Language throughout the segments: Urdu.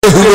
ہوئے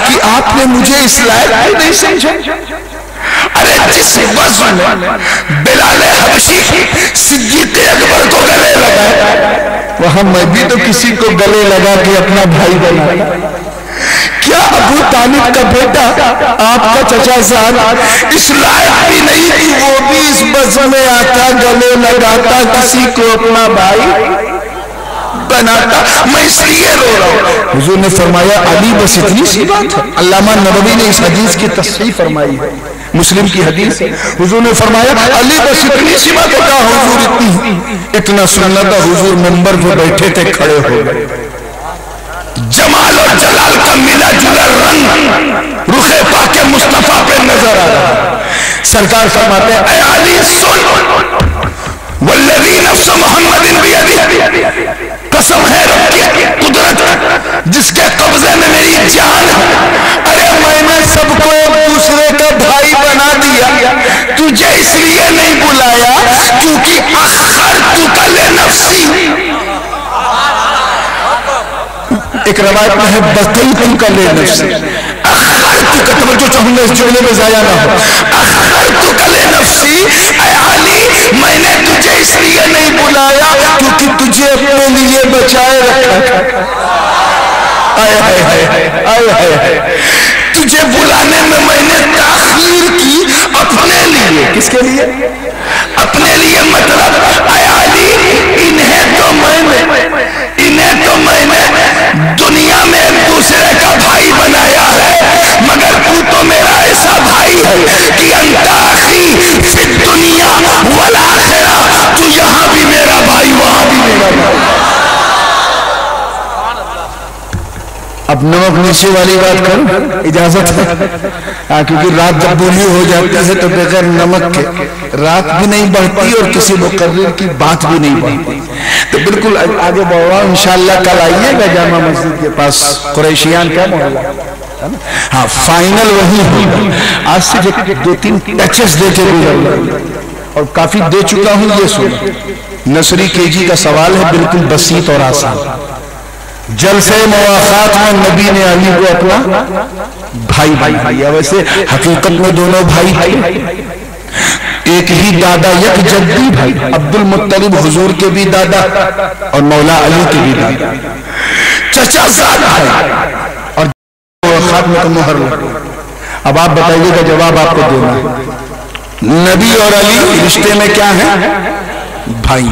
کہ آپ نے مجھے اس لائق بھی نہیں سمجھا۔ ارے جس وزن بلال حبشی صدیق اکبر کو گلے لگا وہاں میں بھی تو کسی کو گلے لگا کے اپنا بھائی بنا۔ کیا ابو طالب کا بیٹا آپ کا چچا زاد اس لائق بھی نہیں کہ وہ بھی اس وزن میں آتا گلے لگاتا کسی کو اپنا بھائی بناتا؟ میں اس لیے رو رہا ہوں۔ حضور نے فرمایا علی بس اتنی سی بات ہے۔ علامہ نووی نے اس حدیث کی تصحیح فرمائی ہے، مسلم کی حدیث ہے۔ حضور نے فرمایا علی بس اتنی سی بات ہے، کہا حضور اتنا سننا تھا۔ حضور منبر پہ بیٹھے تھے، کھڑے ہو گئے۔ جمال اور جلال کا ملا جلا رنگ رخ پاک مصطفیٰ پہ نظر آ رہا۔ سرکار فرماتے ہیں اے علی سن والذی نفس محمد بیدہ، قسم ہے رب کی قدرت جس کے قبضے میں میری جان ہے، ارے میں نے سب کو ایک دوسرے کا بھائی بنا دیا، تجھے اس لیے نہیں بلایا کیونکہ اخرتک لنفسی، ایک روایت میں ہے بقیتک لنفسی، اخرتک، توجہ چاہوں گا اس جملے میں ضائع نہ ہو، اخرتک لنفسی، اے علی میں نے تجھے اس لیے نہیں بلایا کیونکہ تجھے اپنے لیے بچائے رکھا، آئے آئے آئے آئے تجھے بلانے میں نے تاخیر کی اپنے لیے، کس کے لیے؟ اپنے لیے، مطلب اے علی انہیں تو میں نے دنیا میں ایک دوسرے کا بھائی بنایا ہے، مگر تو تو میرا ایسا بھائی ہے کہ انت اخی فی الدنیا والآخرہ، تو یہاں بھی میرا بھائی وہاں بھی میرا بھائی۔ اب نمک نیچے والی بات کروں، اجازت ہے؟ کیونکہ رات جب بولی ہو جاتی ہے تو بغیر نمک کے رات بھی نہیں بڑھتی اور کسی مقرر کی بات بھی نہیں بڑھتی۔ تو بالکل آگے بڑھ رہا ہوں، انشاءاللہ کل آئیے گا جامع مسجد کے پاس، قریشیان کا محلہ، ہاں فائنل وہی ہوگا۔ آج سے دو تین ٹچز دے کے گزر اور کافی دے چکا ہوں، یہ سنو۔ نصری کے جی کا سوال ہے، بالکل بسیط اور آسان۔ جلسے مواخات میں نبی نے علی کو اپنا بھائی بنایا، ویسے حقیقت میں دونوں بھائی تھے، ایک ہی دادا، یک جدی بھائی، عبد المطلب حضور کے بھی دادا اور مولا علی کے بھی دادا، چچا زاد بھائی، اور مواخات میں تو مہر لگا۔ اب آپ بتائیے گا، جواب آپ کو دینا ہے۔ نبی اور علی رشتے میں کیا ہے؟ بھائی۔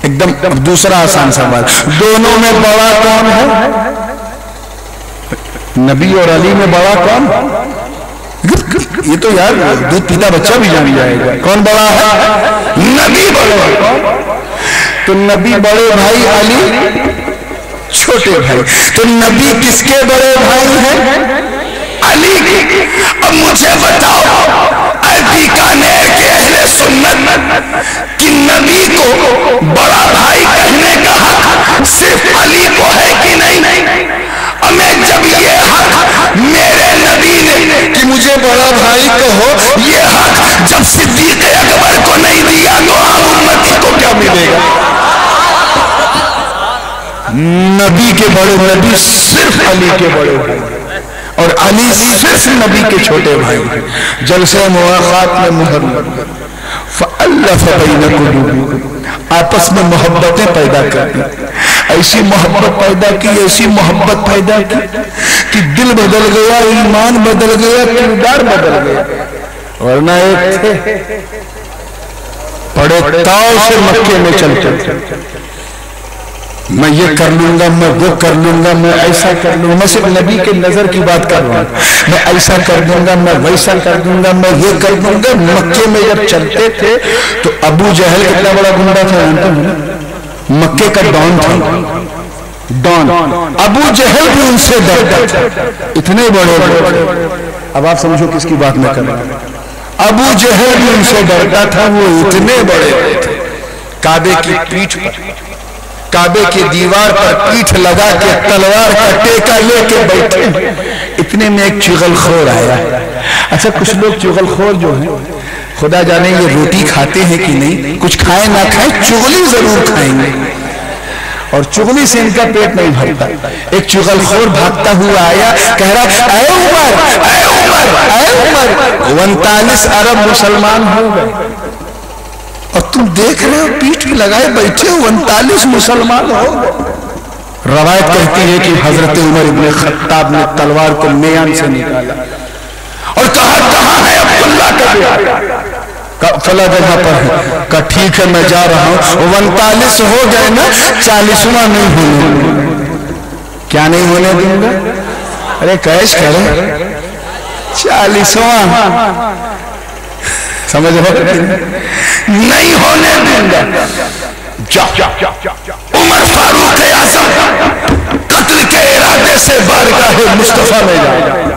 ایک دم دوسرا آسان سوال، دونوں میں بڑا کون ہے؟ نبی اور علی میں بڑا کون؟ یہ تو یار دودھ پیتا بچہ بھی جان جائے گا، کون بڑا ہے؟ نبی بڑے، تو نبی بڑے بھائی، علی چھوٹے بھائی، تو نبی کس کے بڑے بھائی ہیں؟ علی کی۔ اب مجھے بتاؤ اے بیکانیر کے اہل سنت کہ نبی کو بڑا بھائی کہنے کا حق صرف علی کو ہے کہ نہیں؟ ہمیں جب یہ حق میرے نبی نے کہ مجھے بڑا بھائی کہو، یہ حق جب صدیق اکبر کو نہیں دیا تو عام امتی کو کیا ملے گا؟ نبی کے بڑے نبی صرف علی کے بڑے بھائی اور علی صرف نبی کے چھوٹے بھائی۔ جلسے مواخات میں مہر لگا، فَأَلَّفَ بَيْنَ قُلُوبِكُمْ، آپس میں محبتیں پیدا کر دی، ایسی محبت پیدا کی، ایسی محبت پیدا کی کہ دل بدل گیا، ایمان بدل گیا، کردار بدل گیا۔ ورنہ ایک تھے بڑے تاؤ سے مکے میں چلتے، میں یہ کر لوں گا، میں وہ کر لوں گا، میں ایسا کر لوں گا، میں صرف نبی کے نظر کی بات کر رہا ہوں، میں ایسا کر دوں گا، میں ویسا کر دوں گا، میں یہ کر دوں گا۔ مکے میں جب چلتے تھے تو ابو جہل کتنا بڑا گنڈا تھا، مکے کا ڈان تھا، ڈان، ابو جہل بھی ان سے ڈرتا تھا، اتنے بڑے۔ اب آپ سمجھو کس کی بات میں کر رہا ہوں، ابو جہل بھی ان سے ڈرتا تھا، وہ اتنے بڑے تھے۔ کعبے کی پیٹھ پر، کعبے کی دیوار پر پیٹھ لگا کے تلوار کا ٹیکا لے کے بیٹھے، اتنے میں ایک چغل خور آیا۔ اچھا کچھ لوگ چغل خور جو ہیں، خدا جانے یہ روٹی کھاتے ہیں کہ نہیں، کچھ کھائیں نہ کھائیں چغلی ضرور کھائیں گے، اور چغلی سے ان کا پیٹ نہیں بھرتا. ایک چغل خور بھاگتا ہوا آیا, کہہ رہا اے عمر اے عمر اے عمر, 39 ارب مسلمان ہو گئے اور تم دیکھ رہے ہو پیٹھ پہ لگائے بیٹھے ہو 39 مسلمان ہو گئے. روایت کہتی ہے کہ حضرت عمر ابن خطاب نے تلوار کو میان سے نکالا اور کہا کہاں ہے عبداللہ کا بیٹا؟ فلاں جگہ پر ہے. کہا ٹھیک ہے میں جا رہا ہوں. 39 ہو گئے نا, 40واں نہیں ہونے. کیا نہیں ہونے دوں گا؟ ارے کیش کریں 40واں سمجھ ہو نہیں ہونے دوں گا. عمر فاروق اعظم قتل کے ارادے سے بارگاہ مصطفیٰ میں جائے.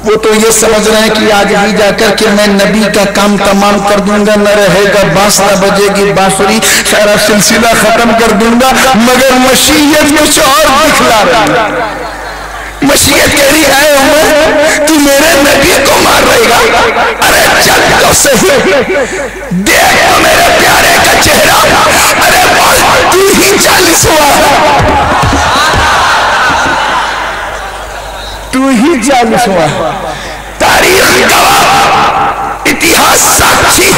وہ تو یہ سمجھ رہے ہیں کہ آج ہی جا کر کہ میں نبی کا کام تمام کر دوں گا, نہ رہے گا بانس نہ بجے گی بانسری, سارا سلسلہ ختم کر دوں گا. مگر مشیت کچھ اور دکھلا رہی ہے. مشیت کہہ رہی ہے عمر تو میرے نبی کو مار رہے گا. ارے چل تو صحیح, دیکھ تو میرے پیارے کا چہرہ. ارے بول تو ہی 40واں, تو ہی 40واں. تاریخ گواہ, اتہاس ساکھی,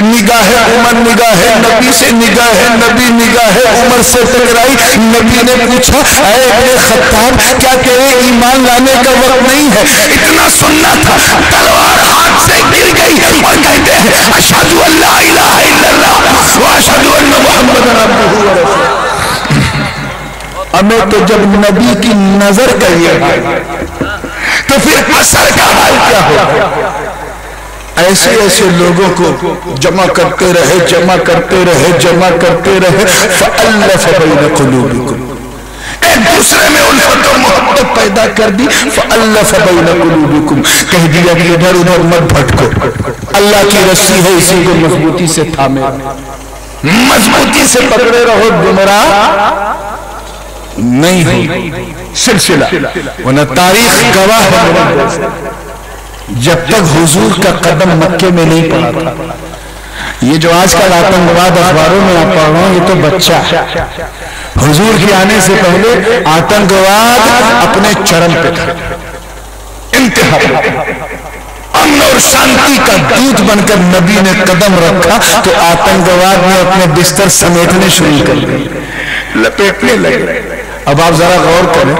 نگاہ عمر نگاہ نبی سے نگاہ نبی نگاہ عمر سے ٹکرائی. نبی نے پوچھا اے ابن خطاب کیا تیرے ایمان لانے کا وقت نہیں ہے؟ اتنا سننا تھا. تلوار ہاتھ سے گر گئی اور کہتے ہیں اشہد ان لا الہ الا اللہ واشہد ان محمد عبدہ ورسولہ. ہمیں تو جب نبی کی نظر کہیے تو پھر اثر کا حال کیا ہوگا؟ ایسے ایسے لوگوں کو جمع کرتے رہے جمع کرتے رہے جمع کرتے رہے. فألف بین قلوبکم, ایک دوسرے میں الفت و محبت پیدا کر دی. فألف بین قلوبکم, کہہ دیا کہ ادھر ادھر مت بھٹکو, اللہ کی رسی ہے اسی کو مضبوطی سے تھامے, مضبوطی سے پکڑے رہو, گمراہ نہیں ہو. سلسلہ ورنہ تاریخ گواہ ہے جب تک حضور کا قدم مکے میں نہیں پڑا تھا. یہ جو آج کل آتنکواد اخباروں میں آپ پڑھ رہا ہوں یہ تو بچہ ہے. حضور کے آنے سے پہلے آتنکواد اپنے چرم پہ تھا, انتہا پہ. امن اور شانتی کا دودھ بن کر نبی نے قدم رکھا تو آتنکواد نے اپنے بستر سمیٹنے شروع کر دیے, لپیٹنے لگے. اب آپ ذرا غور کریں,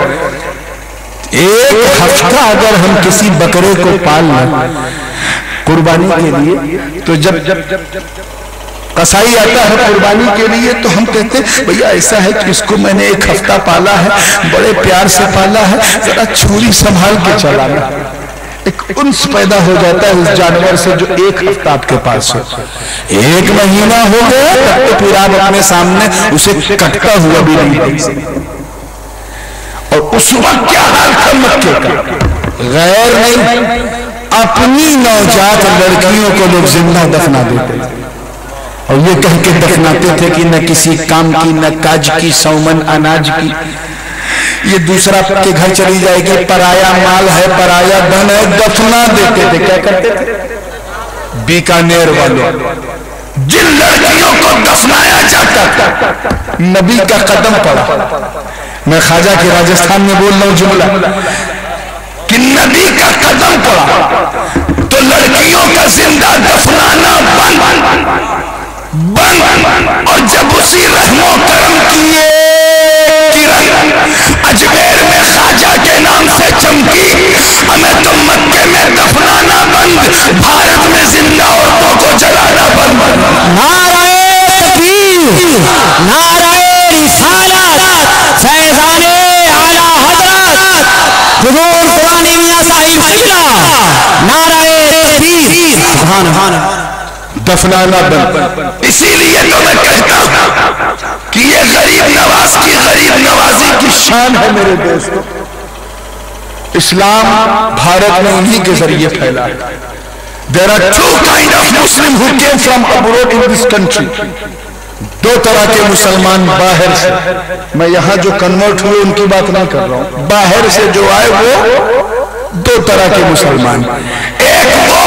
ایک ہفتہ اگر ہم کسی بکرے کو پال لیں قربانی کے لیے, تو جب قصائی آتا ہے قربانی کے لیے تو ہم کہتے ہیں بھیا ایسا ہے کہ اس کو میں نے ایک ہفتہ پالا ہے, بڑے پیار سے پالا ہے, ذرا چھری سنبھال کے چلانا. ایک انس پیدا ہو جاتا ہے اس جانور سے جو ایک ہفتہ آپ کے پاس ہو. 1 مہینہ ہو گیا تب تو پھر آپ اپنے سامنے اسے کٹتا ہوا بھی نہیں دیکھ سکتے. اور اس وقت کیا حال تھا مکے کا, غیر نہیں اپنی نوجات لڑکیوں کو لوگ زندہ دفنا دیتے اور یہ کہہ کے دفناتے تھے کہ نہ کسی کام کی نہ کاج کی سومن اناج کی, یہ دوسرا کے گھر چلی جائے گی, پرایا مال ہے پرایا دھن ہے, دفنا دیتے تھے. کیا کرتے تھے بیکانیر والوں, جن لڑکیوں کو دفنایا جاتا تھا نبی کا قدم پڑا. میں خواجہ کے راجستھان میں بول رہا ہوں جملہ کہ نبی کا قدم پڑا تو لڑکیوں کا زندہ دفنانا بند, اور جب اسی رحم و کرم کی کرن اجمیر میں خواجہ کے نام سے چمکی, ہمیں تو مکے میں دفنانا بند, بھارت میں زندہ عورتوں کو جلانا بند. نعرہ تکبیر, نعرہ رسالت, فیضان اعلی حضرت حضور قرآن میاں صاحب قبلہ, نعرہ تکبیر. سبحان دفنانا بند. اسی لیے تو میں کہتا ہوں کہ یہ غریب نواز کی غریب نوازی کی شان ہے میرے دوستو. اسلام بھارت میں انہی کے ذریعے پھیلا ہے. There are two kind of Muslims who came from abroad in this country. 2 طرح کے مسلمان باہر سے, میں یہاں جو کنورٹ ہوئے ان کی بات نہیں کر رہا ہوں, باہر سے جو آئے وہ 2 طرح کے مسلمان. ایک وہ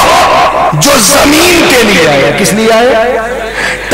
جو زمین کے لیے آئے, کس لیے آئے؟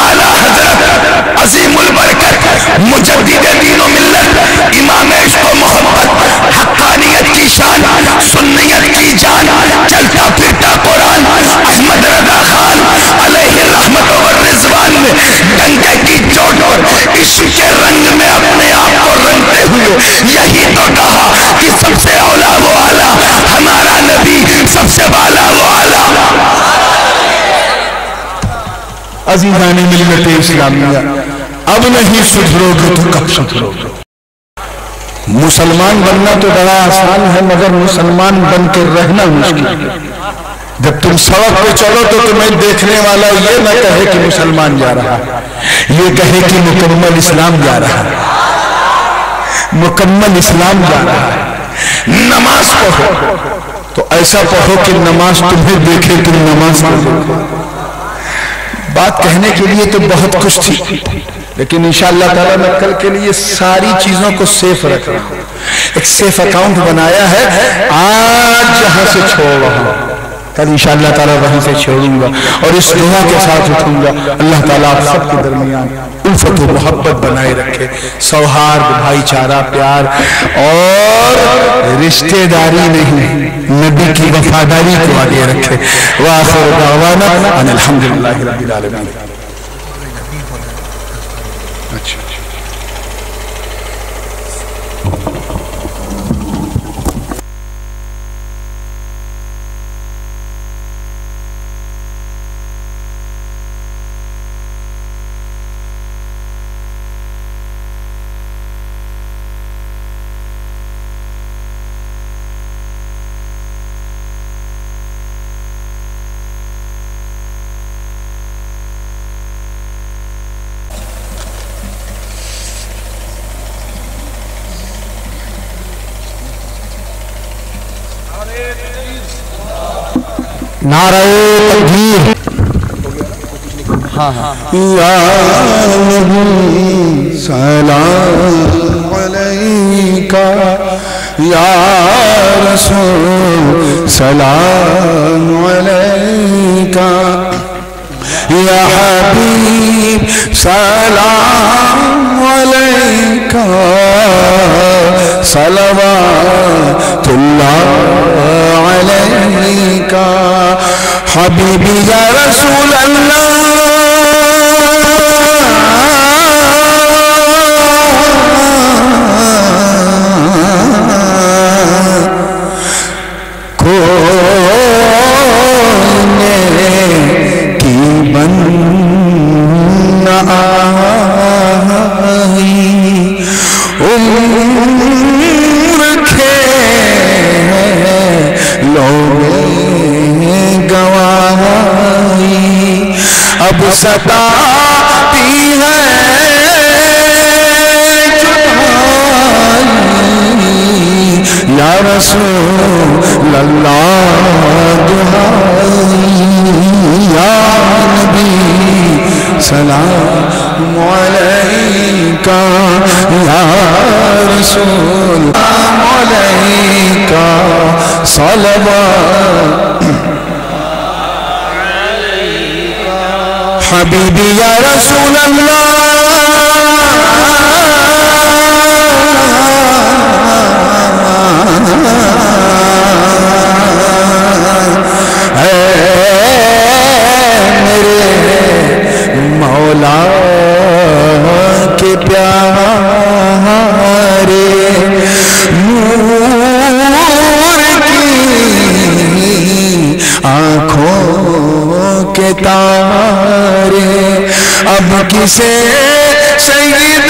اعلی حضرت عظیم البرکت مجدد دین و ملت امام عشق و محبت حقانیت کی شان سنیت کی جان چلتا پھرتا قرآن احمد رضا خان علیہ الرحمت والرضوان نے ڈنکے کی چوٹ اور عشق کے رنگ میں اپنے آپ کو رنگتے ہوئے یہی تو کہا کہ سب سے اولا وہ اعلیٰ ہمارا نبی سب سے بالا وہ اعلیٰ. عزیزان ملت اسلامیہ اب نہیں سدھرو گے تو کب سدھرو گے؟ مسلمان بننا تو بڑا آسان ہے مگر مسلمان بن کے رہنا مشکل ہے. جب تم سڑک پہ چلو تو تمہیں دیکھنے والا یہ نہ کہے کہ مسلمان جا رہا ہے، یہ کہے کہ مکمل اسلام جا رہا ہے، مکمل اسلام جا رہا ہے. نماز پڑھو تو ایسا پڑھو کہ نماز تمہیں دیکھے تم نماز پڑھو. بات کہنے کے لیے تو بہت کچھ تھی لیکن انشاءاللہ تعالیٰ میں کل کے لیے ساری چیزوں کو سیف رکھ رہا ہوں. ایک سیف اکاؤنٹ بنایا ہے، آج جہاں سے چھوڑ رہا ہوں کل انشاءاللہ تعالیٰ وہیں سے چھوڑوں گا اور اس دعا کے ساتھ اٹھوں گا. اللہ تعالیٰ آپ سب کے درمیان الفت و محبت بنائے رکھے، سوہارد، بھائی چارہ، پیار اور رشتہ داری نہیں نبی کی وفاداری کو آگے رکھے. وآخر دعوانا ان الحمدللہ رب العالمین. نعرہ تکبیر. یا نبی سلام علیکہ، یا رسول سلام علیکہ، یا حبیب سلام علیکہ، صلوات اللہ علیکہ. حبیبی یا رسول اللہ اب ستاتی ہے جدائی، یا رسول اللہ دعائی، یا نبی سلام علیکہ، یا رسول سلام علیکہ، صلوات حبیبی یا رسول اللہ. اے میرے مولا کے پیارے، نور کی آنکھوں کے تارے، اب کسے سید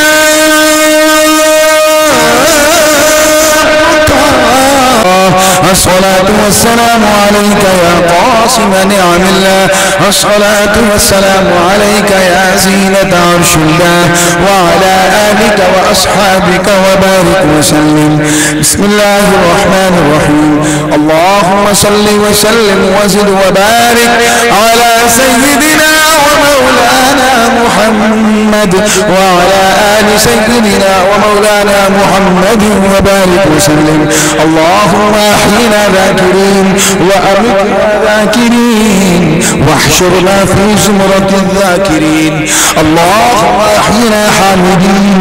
الصلاة والسلام عليك يا قاسم نعم الله، الصلاة والسلام عليك يا زينة عرش الله، وعلى آلك وأصحابك وبارك وسلم. بسم الله الرحمن الرحيم. اللهم صل وسلم وزد وبارك على سيدنا ومولانا محمد وعلى آل سيدنا ومولانا محمد وبارك وسلم. اللهم أحينا ذاكرين وأمتنا ذاكرين واحشرنا في زمرة الذاكرين. اللهم أحينا حامدين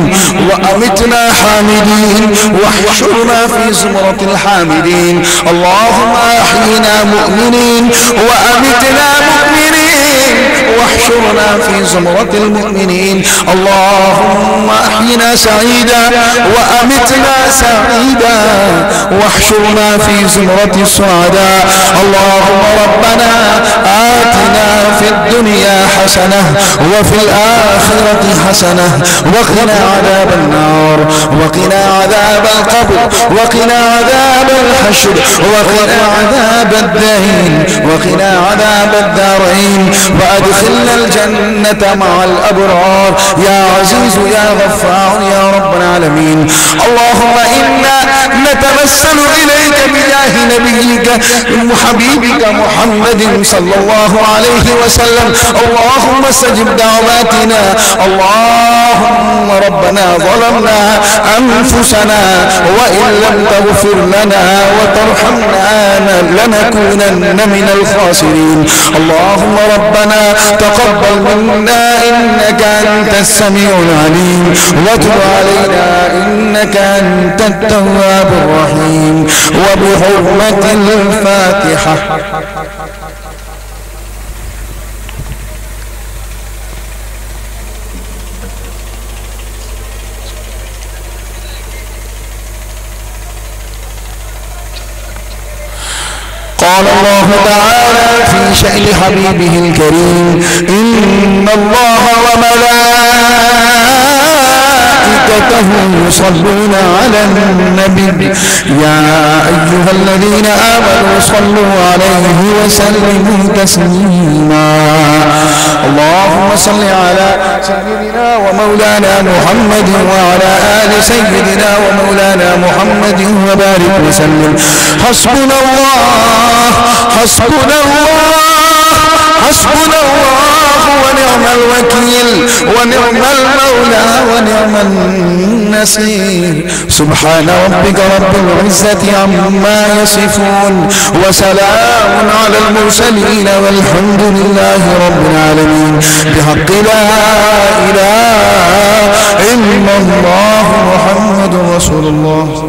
وأمتنا حامدين واحشرنا في زمرة الحامدين. اللهم أحينا مؤمنين وأمتنا مؤمنين واحشرنا في زمرة المؤمنين. اللهم أحينا سعيدا وأمتنا سعيدا واحشرنا في زمرة السعداء. اللهم ربنا آتنا في الدنيا حسنة وفي الآخرة حسنة وقنا عذاب النار وقنا عذاب القبر وقنا عذاب الحشر وقنا عذاب الدين وقنا عذاب الدارين وأدخلنا الجنة مع الأبرار يا عزيز يا غفار يا رب العالمين. اللهم إنا نتوسل إليك بجاه نبيك وحبيبك محمد صلى الله عليه وسلم. اللهم استجب دعواتنا. اللهم ربنا ظلمنا أنفسنا وإن لم تغفر لنا وترحمنا لنكونن من الخاسرين. اللهم ربنا تقبل منا إنك أنت السميع العليم وتب علينا إنك أنت التواب الرحيم. وبحرمة الفاتحة. قال الله تعالى في شأن حبيبه الكريم إن الله وملائكته يصلون على النبي يا أيها الذين آمنوا صلوا عليه وسلموا تسليما. اللهم صل على سيدنا ومولانا محمد وعلى آل سيدنا ومولانا محمد وبارك وسلم. حسبنا الله حسبنا الله حسبنا الله ونعم الوكيل ونعم المولى ونعم النصير. سبحان ربك رب العزة عما يصفون وسلام على المرسلين والحمد لله رب العالمين. بحق لا إله إلا الله محمد رسول الله.